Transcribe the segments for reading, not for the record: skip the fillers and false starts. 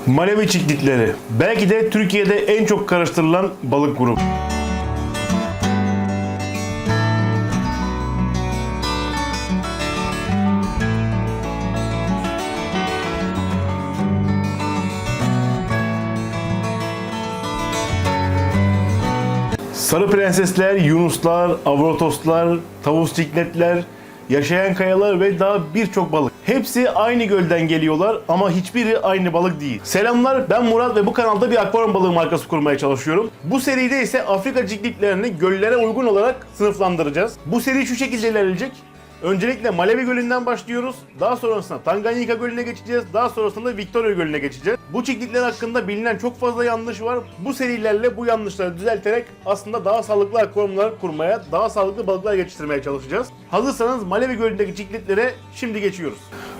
Malevi çiklitleri. Belki de Türkiye'de en çok karıştırılan balık grubu. Sarı prensesler, yunuslar, avrotoslar, tavus cikletler, yaşayan kayalar ve daha birçok balık. Hepsi aynı gölden geliyorlar ama hiçbiri aynı balık değil. Selamlar, ben Murat ve bu kanalda bir akvaryum balığı markası kurmaya çalışıyorum. Bu seride ise Afrika ciklitlerini göllere uygun olarak sınıflandıracağız. Bu seri şu şekilde ilerleyecek. Öncelikle Malevi Gölü'nden başlıyoruz. Daha sonrasında Tanganyika Gölü'ne geçeceğiz. Daha sonrasında Victoria Gölü'ne geçeceğiz. Bu çiklitler hakkında bilinen çok fazla yanlış var. Bu serilerle bu yanlışları düzelterek aslında daha sağlıklı akvaryumlar kurmaya, daha sağlıklı balıklar yetiştirmeye çalışacağız. Hazırsanız Malevi Gölü'ndeki çiklitlere şimdi geçiyoruz.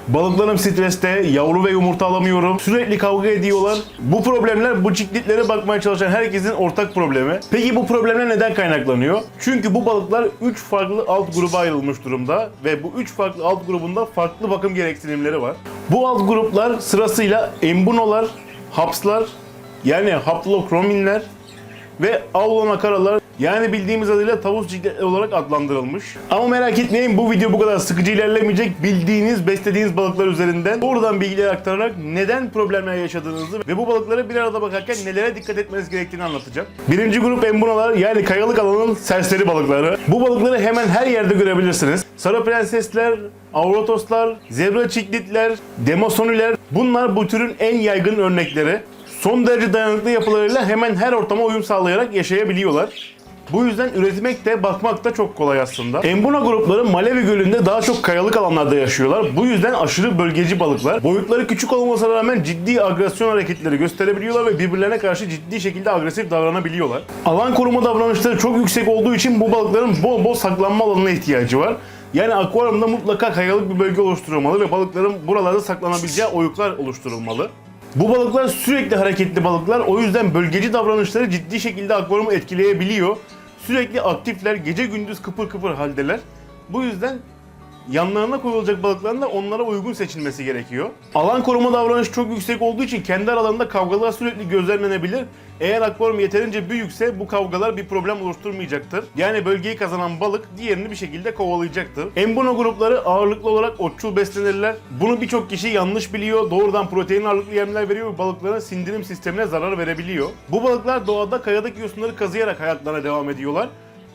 Balıklarım streste, yavru ve yumurta alamıyorum. Sürekli kavga ediyorlar. Bu problemler bu ciklitlere bakmaya çalışan herkesin ortak problemi. Peki bu problemler neden kaynaklanıyor? Çünkü bu balıklar 3 farklı alt gruba ayrılmış durumda ve bu 3 farklı alt grubunda farklı bakım gereksinimleri var. Bu alt gruplar sırasıyla embunolar, hapslar yani haplokrominler ve aulonakaralar yani bildiğimiz adıyla tavus cikletleri olarak adlandırılmış. Ama merak etmeyin, bu video bu kadar sıkıcı ilerlemeyecek. Bildiğiniz, beslediğiniz balıklar üzerinden doğrudan bilgiler aktararak neden problemler yaşadığınızı ve bu balıkları bir arada bakarken nelere dikkat etmeniz gerektiğini anlatacağım. Birinci grup embunolar yani kayalık alanın serseri balıkları. Bu balıkları hemen her yerde görebilirsiniz. Sarı prensesler, avrotoslar, zebra ciklitler, demosoniler bunlar bu türün en yaygın örnekleri. Son derece dayanıklı yapılarıyla hemen her ortama uyum sağlayarak yaşayabiliyorlar. Bu yüzden üretmek de bakmak da çok kolay aslında. Embuna grupları Malevi Gölü'nde daha çok kayalık alanlarda yaşıyorlar. Bu yüzden aşırı bölgeci balıklar. Boyutları küçük olmasına rağmen ciddi agresyon hareketleri gösterebiliyorlar ve birbirlerine karşı ciddi şekilde agresif davranabiliyorlar. Alan koruma davranışları çok yüksek olduğu için bu balıkların bol bol saklanma alanına ihtiyacı var. Yani akvaryumda mutlaka kayalık bir bölge oluşturulmalı ve balıkların buralarda saklanabileceği oyuklar oluşturulmalı. Bu balıklar sürekli hareketli balıklar, o yüzden bölgeci davranışları ciddi şekilde akvaryumu etkileyebiliyor. Sürekli aktifler, gece gündüz kıpır kıpır haldeler. Bu yüzden yanlarına koyulacak balıkların da onlara uygun seçilmesi gerekiyor. Alan koruma davranışı çok yüksek olduğu için kendi aralarında kavgalar sürekli gözlemlenebilir. Eğer akvaryum yeterince büyükse bu kavgalar bir problem oluşturmayacaktır. Yani bölgeyi kazanan balık diğerini bir şekilde kovalayacaktır. Embuno grupları ağırlıklı olarak otçul beslenirler. Bunu birçok kişi yanlış biliyor. Doğrudan protein ağırlıklı yemler veriyor ve balıkların sindirim sistemine zarar verebiliyor. Bu balıklar doğada kayadaki yosunları kazıyarak hayatlarına devam ediyorlar.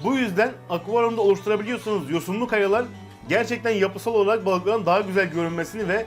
Bu yüzden akvaryumda oluşturabiliyorsunuz yosunlu kayalar gerçekten yapısal olarak balıkların daha güzel görünmesini ve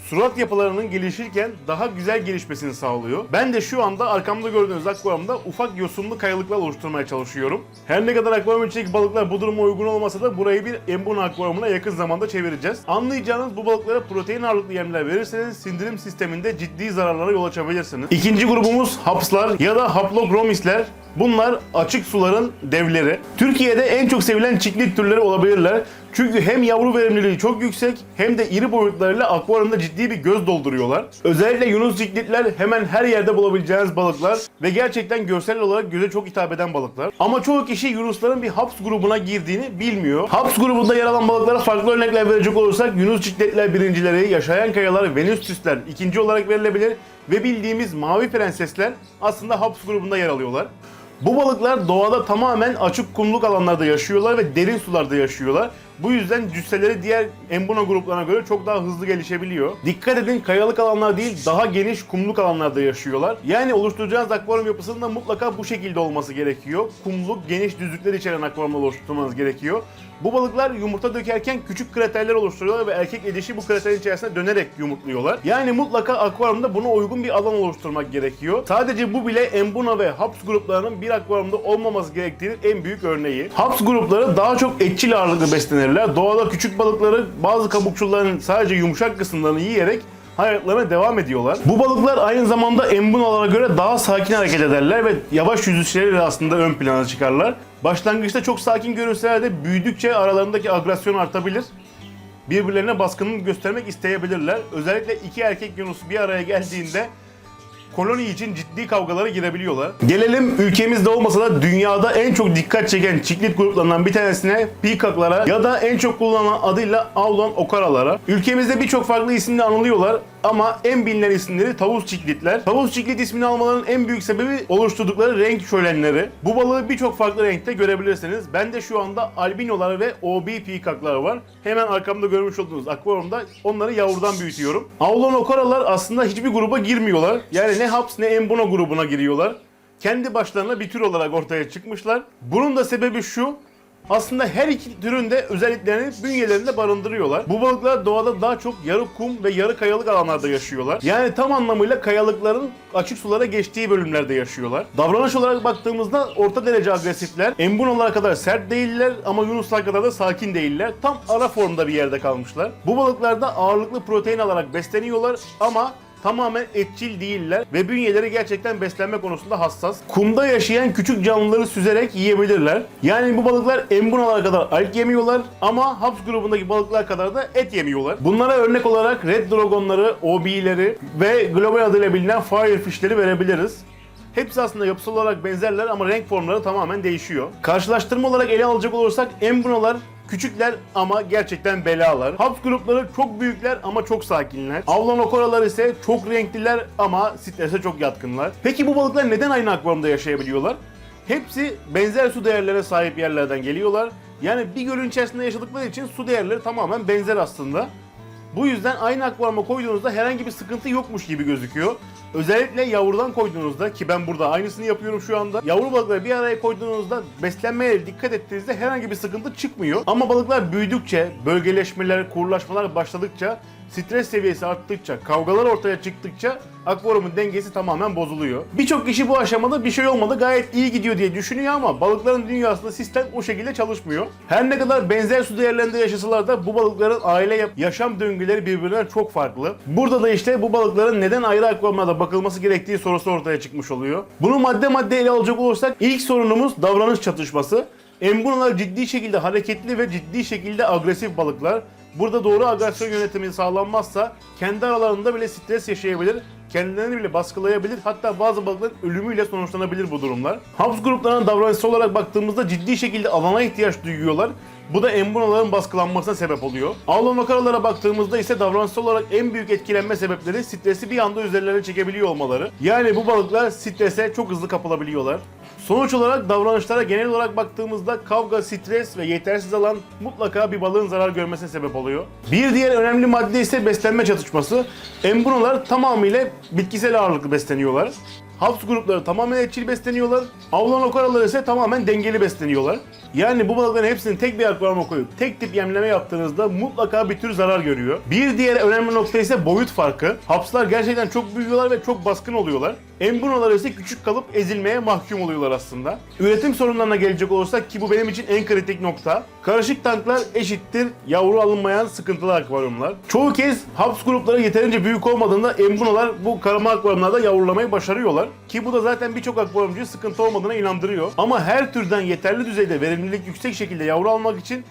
surat yapılarının gelişirken daha güzel gelişmesini sağlıyor. Ben de şu anda arkamda gördüğünüz akvaryumda ufak yosunlu kayalıklar oluşturmaya çalışıyorum. Her ne kadar akvaryum içindeki balıklar bu duruma uygun olmasa da burayı bir embuna akvaryumuna yakın zamanda çevireceğiz. Anlayacağınız bu balıklara protein ağırlıklı yemler verirseniz sindirim sisteminde ciddi zararlara yol açabilirsiniz. İkinci grubumuz hapslar ya da haplokromisler. Bunlar açık suların devleri. Türkiye'de en çok sevilen çiklit türleri olabilirler. Çünkü hem yavru verimliliği çok yüksek hem de iri boyutlarıyla akvaryumda ciddi bir göz dolduruyorlar. Özellikle yunus ciklitler hemen her yerde bulabileceğiniz balıklar ve gerçekten görsel olarak göze çok hitap eden balıklar. Ama çoğu kişi yunusların bir haps grubuna girdiğini bilmiyor. Haps grubunda yer alan balıklara farklı örnekler verecek olursak yunus ciklitler birincileri, yaşayan kayalar, venüstüsler ikinci olarak verilebilir ve bildiğimiz mavi prensesler aslında haps grubunda yer alıyorlar. Bu balıklar doğada tamamen açık kumluk alanlarda yaşıyorlar ve derin sularda yaşıyorlar. Bu yüzden cüsseleri diğer embuna gruplarına göre çok daha hızlı gelişebiliyor. Dikkat edin, kayalık alanlar değil, daha geniş kumluk alanlarda yaşıyorlar. Yani oluşturacağınız akvaryum yapısının da mutlaka bu şekilde olması gerekiyor. Kumluk, geniş düzlükler içeren akvaryumlar oluşturmanız gerekiyor. Bu balıklar yumurta dökerken küçük kraterler oluşturuyorlar ve erkek edişi bu kraterin içerisine dönerek yumurtluyorlar. Yani mutlaka akvaryumda buna uygun bir alan oluşturmak gerekiyor. Sadece bu bile embuna ve haps gruplarının bir akvaryumda olmaması gerektiğinin en büyük örneği. Haps grupları daha çok etçil ağırlıklı beslenirler. Doğada küçük balıkları bazı kabukçulların sadece yumuşak kısımlarını yiyerek hayatlarına devam ediyorlar. Bu balıklar aynı zamanda embunalara göre daha sakin hareket ederler ve yavaş yüzüşleriyle aslında ön plana çıkarlar. Başlangıçta çok sakin görünseler de büyüdükçe aralarındaki agresyon artabilir. Birbirlerine baskınlık göstermek isteyebilirler. Özellikle iki erkek yunus bir araya geldiğinde koloni için ciddi kavgalara girebiliyorlar. Gelelim ülkemizde olmasa da dünyada en çok dikkat çeken çiklit gruplarından bir tanesine peacock'lara ya da en çok kullanılan adıyla aulon okaralara. Ülkemizde birçok farklı isimle anılıyorlar. ama en bilinen isimleri tavus ciklitler. Tavus ciklit ismini almalarının en büyük sebebi oluşturdukları renk şölenleri. Bu balığı birçok farklı renkte görebilirsiniz. Bende şu anda albinolar ve OB peacocklar var. Hemen arkamda görmüş olduğunuz akvaryumda onları yavrudan büyütüyorum. Aulonokoralar aslında hiçbir gruba girmiyorlar. Yani ne Haps ne Embuno grubuna giriyorlar. Kendi başlarına bir tür olarak ortaya çıkmışlar. Bunun da sebebi şu: aslında her iki türün de özelliklerini bünyelerinde barındırıyorlar. Bu balıklar doğada daha çok yarı kum ve yarı kayalık alanlarda yaşıyorlar. Yani tam anlamıyla kayalıkların açık sulara geçtiği bölümlerde yaşıyorlar. Davranış olarak baktığımızda orta derece agresifler. Embunolara kadar sert değiller ama yunuslar kadar da sakin değiller. Tam ara formda bir yerde kalmışlar. Bu balıklar da ağırlıklı protein alarak besleniyorlar ama tamamen etçil değiller ve bünyeleri gerçekten beslenme konusunda hassas. Kumda yaşayan küçük canlıları süzerek yiyebilirler. Yani bu balıklar embunalar kadar alg yemiyorlar ama Haps grubundaki balıklar kadar da et yemiyorlar. Bunlara örnek olarak Red Dragon'ları, OB'leri ve global adıyla bilinen Firefish'leri verebiliriz. Hepsi aslında yapısal olarak benzerler ama renk formları tamamen değişiyor. Karşılaştırma olarak ele alacak olursak embunalar küçükler ama gerçekten belalar. Haps grupları çok büyükler ama çok sakinler. Aulonokoralar ise çok renkliler ama strese çok yatkınlar. Peki bu balıklar neden aynı akvaryumda yaşayabiliyorlar? Hepsi benzer su değerlere sahip yerlerden geliyorlar. Yani bir gölün içerisinde yaşadıkları için su değerleri tamamen benzer aslında. Bu yüzden aynı akvaryuma koyduğunuzda herhangi bir sıkıntı yokmuş gibi gözüküyor. Özellikle yavrudan koyduğunuzda, ki ben burada aynısını yapıyorum şu anda. Yavru balıkları bir araya koyduğunuzda beslenmeye dikkat ettiğinizde herhangi bir sıkıntı çıkmıyor. Ama balıklar büyüdükçe, bölgeleşmeler, kurulaşmalar başladıkça, stres seviyesi arttıkça, kavgalar ortaya çıktıkça akvaryumun dengesi tamamen bozuluyor. Birçok kişi bu aşamada bir şey olmadı, gayet iyi gidiyor diye düşünüyor ama balıkların dünyasında sistem o şekilde çalışmıyor. Her ne kadar benzer su değerlerinde yaşasalar da bu balıkların aile yaşam döngüleri birbirinden çok farklı. Burada da işte bu balıkların neden ayrı akvaryumlarda bakılması gerektiği sorusu ortaya çıkmış oluyor. Bunu madde madde ele alacak olursak ilk sorunumuz davranış çatışması. Embunalar ciddi şekilde hareketli ve ciddi şekilde agresif balıklar. Burada doğru agresyon yönetimi sağlanmazsa kendi aralarında bile stres yaşayabilir, kendilerini bile baskılayabilir, hatta bazı balıkların ölümüyle sonuçlanabilir bu durumlar. Haps gruplarına davranışsal olarak baktığımızda ciddi şekilde alana ihtiyaç duyuyorlar. Bu da embunaların baskılanmasına sebep oluyor. Aulonokoralara baktığımızda ise davranışsal olarak en büyük etkilenme sebepleri stresi bir anda üzerlerine çekebiliyor olmaları. Yani bu balıklar strese çok hızlı kapılabiliyorlar. Sonuç olarak davranışlara genel olarak baktığımızda kavga, stres ve yetersiz alan mutlaka bir balığın zarar görmesine sebep oluyor. Bir diğer önemli madde ise beslenme çatışması. Embunalar tamamıyla bitkisel ağırlıklı besleniyorlar. Haps grupları tamamen etçil besleniyorlar. Aulonokoralar ise tamamen dengeli besleniyorlar. Yani bu balıkların hepsini tek bir akvaryuma koyup tek tip yemleme yaptığınızda mutlaka bir tür zarar görüyor. Bir diğer önemli nokta ise boyut farkı. Hapslar gerçekten çok büyüyorlar ve çok baskın oluyorlar. Embunalar ise küçük kalıp ezilmeye mahkum oluyorlar aslında. Üretim sorunlarına gelecek olursak, ki bu benim için en kritik nokta. Karışık tanklar eşittir yavru alınmayan sıkıntılı akvaryumlar. Çoğu kez Haps grupları yeterince büyük olmadığında embunalar bu karma akvaryumlarda yavrulamayı başarıyorlar. Ki bu da zaten birçok akvaryumcuyu sıkıntı olmadığına inandırıyor. Ama her türden yeterli düzeyde verimlilik yüksek şekilde yavru almak için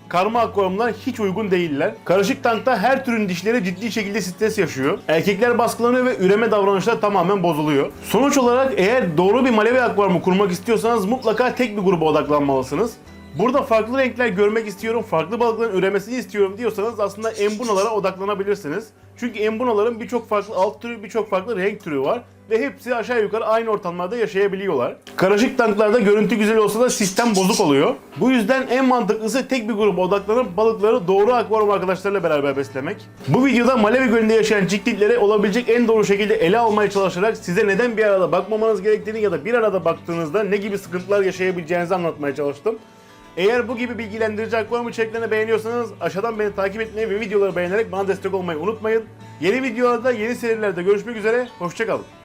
karma akvaryumlar hiç uygun değiller. Karışık tankta her türün dişleri ciddi şekilde stres yaşıyor. Erkekler baskılanıyor ve üreme davranışları tamamen bozuluyor. Sonuç olarak eğer doğru bir Malawi akvaryumu kurmak istiyorsanız mutlaka tek bir gruba odaklanmalısınız. Burada farklı renkler görmek istiyorum, farklı balıkların üremesini istiyorum diyorsanız aslında embunalara odaklanabilirsiniz. Çünkü embunaların birçok farklı alt türü, birçok farklı renk türü var ve hepsi aşağı yukarı aynı ortamlarda yaşayabiliyorlar. Karışık tanklarda görüntü güzel olsa da sistem bozuk oluyor. Bu yüzden en mantıklısı tek bir gruba odaklanıp balıkları doğru akvaryum arkadaşlarıyla beraber beslemek. Bu videoda Malawi Gölü'nde yaşayan ciklitlere olabilecek en doğru şekilde ele almaya çalışarak size neden bir arada bakmamanız gerektiğini ya da bir arada baktığınızda ne gibi sıkıntılar yaşayabileceğinizi anlatmaya çalıştım. Eğer bu gibi bilgilendirici akvaryum içeriklerini beğeniyorsanız aşağıdan beni takip etmeyi ve videoları beğenerek bana destek olmayı unutmayın. Yeni videolarda, yeni serilerde görüşmek üzere, hoşça kalın.